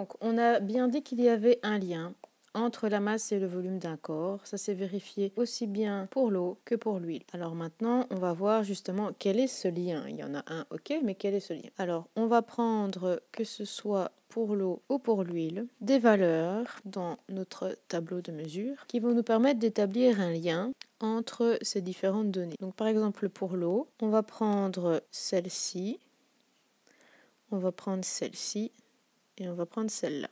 Donc, on a bien dit qu'il y avait un lien entre la masse et le volume d'un corps. Ça s'est vérifié aussi bien pour l'eau que pour l'huile. Alors maintenant, on va voir justement quel est ce lien. Il y en a un, ok, mais quel est ce lien? Alors, on va prendre, que ce soit pour l'eau ou pour l'huile, des valeurs dans notre tableau de mesure qui vont nous permettre d'établir un lien entre ces différentes données. Donc par exemple pour l'eau, on va prendre celle-ci, on va prendre celle-ci et on va prendre celle-là.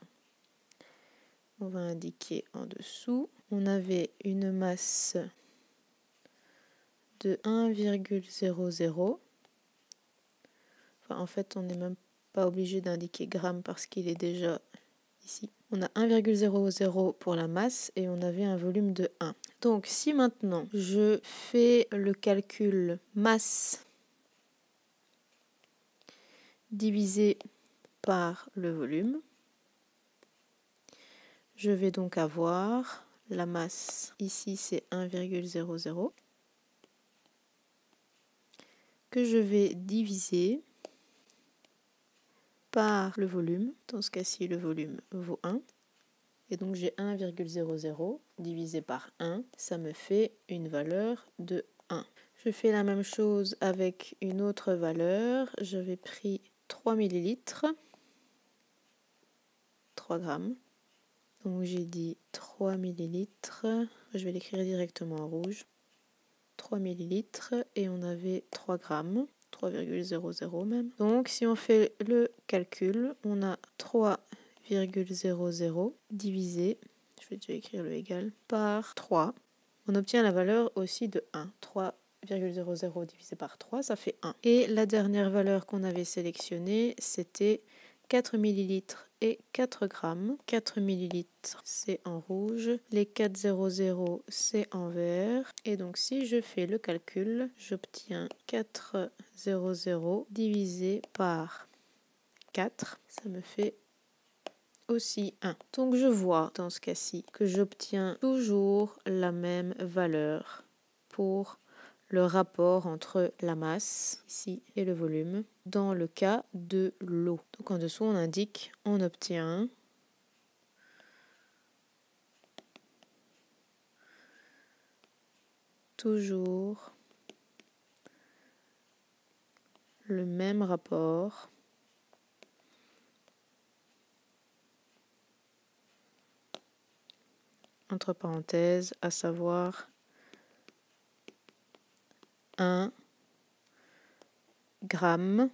On va indiquer en dessous. On avait une masse de 1,00. Enfin, en fait, on n'est même pas obligé d'indiquer gramme parce qu'il est déjà ici. On a 1,00 pour la masse et on avait un volume de 1. Donc, si maintenant je fais le calcul masse divisé par le volume, je vais donc avoir la masse, ici c'est 1,00, que je vais diviser par le volume. Dans ce cas-ci, le volume vaut 1. Et donc j'ai 1,00 divisé par 1, ça me fait une valeur de 1. Je fais la même chose avec une autre valeur. J'avais pris 3 ml, 3 grammes. Donc j'ai dit 3 ml, je vais l'écrire directement en rouge. 3 ml et on avait 3 grammes, 3,00 même. Donc si on fait le calcul, on a 3,00 divisé, je vais déjà écrire le égal, par 3. On obtient la valeur aussi de 1. 3,00 divisé par 3, ça fait 1. Et la dernière valeur qu'on avait sélectionnée, c'était 4 ml et 4 grammes. 4 ml, c'est en rouge. Les 4,00, c'est en vert. Et donc, si je fais le calcul, j'obtiens 4,00 divisé par 4. Ça me fait aussi 1. Donc, je vois dans ce cas-ci que j'obtiens toujours la même valeur pour le rapport entre la masse ici et le volume dans le cas de l'eau. Donc en dessous on indique on obtient toujours le même rapport entre parenthèses, à savoir 1 gramme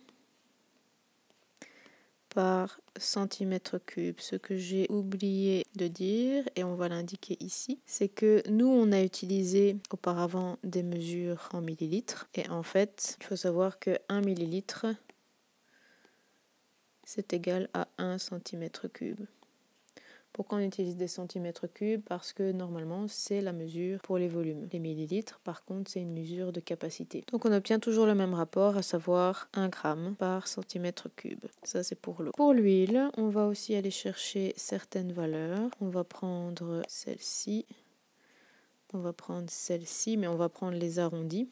par centimètre cube. Ce que j'ai oublié de dire, et on va l'indiquer ici, c'est que nous, on a utilisé auparavant des mesures en millilitres. Et en fait, il faut savoir que 1 millilitre, c'est égal à 1 centimètre cube. Pourquoi on utilise des centimètres cubes? Parce que normalement, c'est la mesure pour les volumes. Les millilitres, par contre, c'est une mesure de capacité. Donc on obtient toujours le même rapport, à savoir 1 gramme par centimètre cube. Ça, c'est pour l'eau. Pour l'huile, on va aussi aller chercher certaines valeurs. On va prendre celle-ci. On va prendre celle-ci, mais on va prendre les arrondis.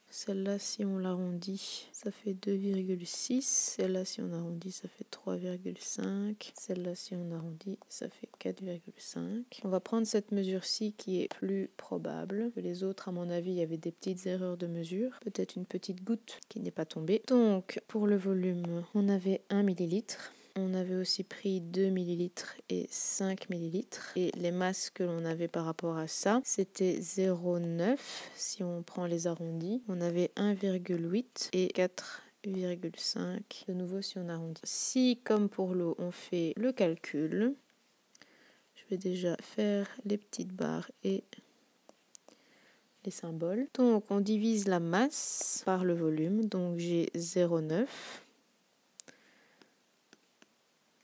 Celle-là, si on l'arrondit, ça fait 2,6. Celle-là, si on arrondit, ça fait 3,5. Celle-là, si on arrondit, ça fait 4,5. On va prendre cette mesure-ci qui est plus probable que les autres. À mon avis, il y avait des petites erreurs de mesure. Peut-être une petite goutte qui n'est pas tombée. Donc, pour le volume, on avait 1 millilitre. On avait aussi pris 2 ml et 5 ml. Et les masses que l'on avait par rapport à ça, c'était 0,9 si on prend les arrondis. On avait 1,8 et 4,5 de nouveau si on arrondit. Si, comme pour l'eau, on fait le calcul, je vais déjà faire les petites barres et les symboles. Donc, on divise la masse par le volume. Donc, j'ai 0,9.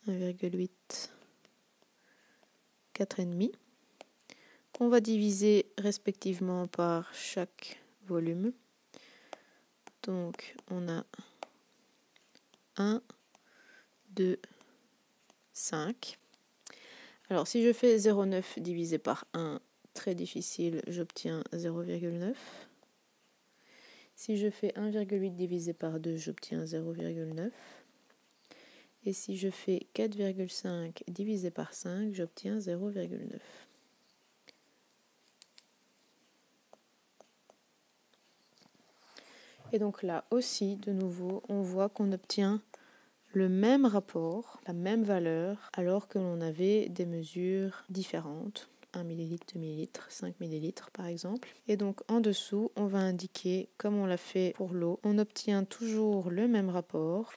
1,8, 4,5, qu'on va diviser respectivement par chaque volume. Donc on a 1, 2, 5. Alors si je fais 0,9 divisé par 1, très difficile, j'obtiens 0,9. Si je fais 1,8 divisé par 2, j'obtiens 0,9. Et si je fais 4,5 divisé par 5, j'obtiens 0,9. Et donc là aussi, de nouveau, on voit qu'on obtient le même rapport, la même valeur, alors que l'on avait des mesures différentes. 1 ml, 2 ml, 5 ml par exemple. Et donc en dessous, on va indiquer, comme on l'a fait pour l'eau, on obtient toujours le même rapport.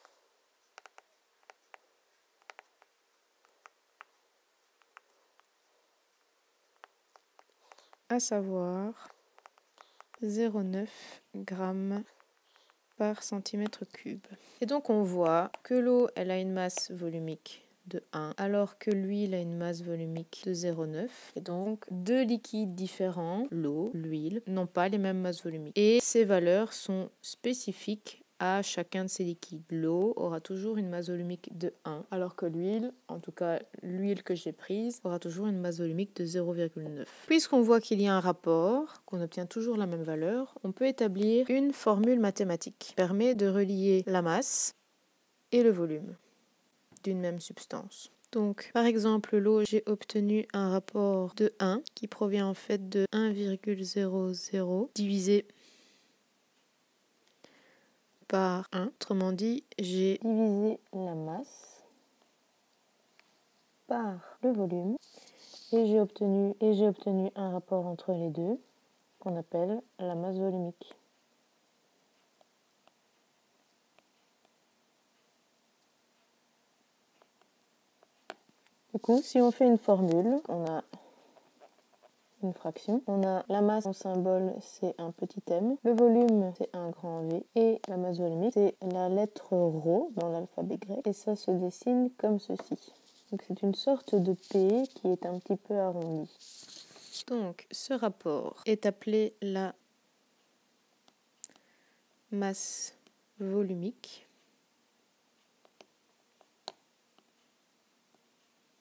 À savoir 0,9 g par centimètre cube. Et donc on voit que l'eau, elle a une masse volumique de 1, alors que l'huile a une masse volumique de 0,9. Et donc, deux liquides différents, l'eau, l'huile, n'ont pas les mêmes masses volumiques. Et ces valeurs sont spécifiques à chacun de ces liquides. L'eau aura toujours une masse volumique de 1, alors que l'huile, en tout cas l'huile que j'ai prise, aura toujours une masse volumique de 0,9. Puisqu'on voit qu'il y a un rapport, qu'on obtient toujours la même valeur, on peut établir une formule mathématique qui permet de relier la masse et le volume d'une même substance. Donc, par exemple, l'eau, j'ai obtenu un rapport de 1 qui provient en fait de 1,00 divisé par 1. Autrement dit, j'ai divisé la masse par le volume et j'ai obtenu un rapport entre les deux qu'on appelle la masse volumique. Du coup, si on fait une formule, on a une fraction. On a la masse, son symbole, c'est un petit m. Le volume, c'est un grand V. Et la masse volumique, c'est la lettre ρ dans l'alphabet grec. Et ça se dessine comme ceci. Donc c'est une sorte de P qui est un petit peu arrondi. Donc ce rapport est appelé la masse volumique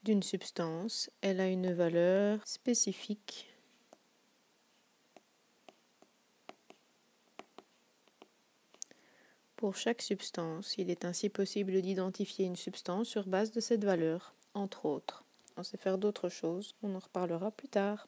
d'une substance. Elle a une valeur spécifique pour chaque substance. Il est ainsi possible d'identifier une substance sur base de cette valeur, entre autres. On sait faire d'autres choses, on en reparlera plus tard.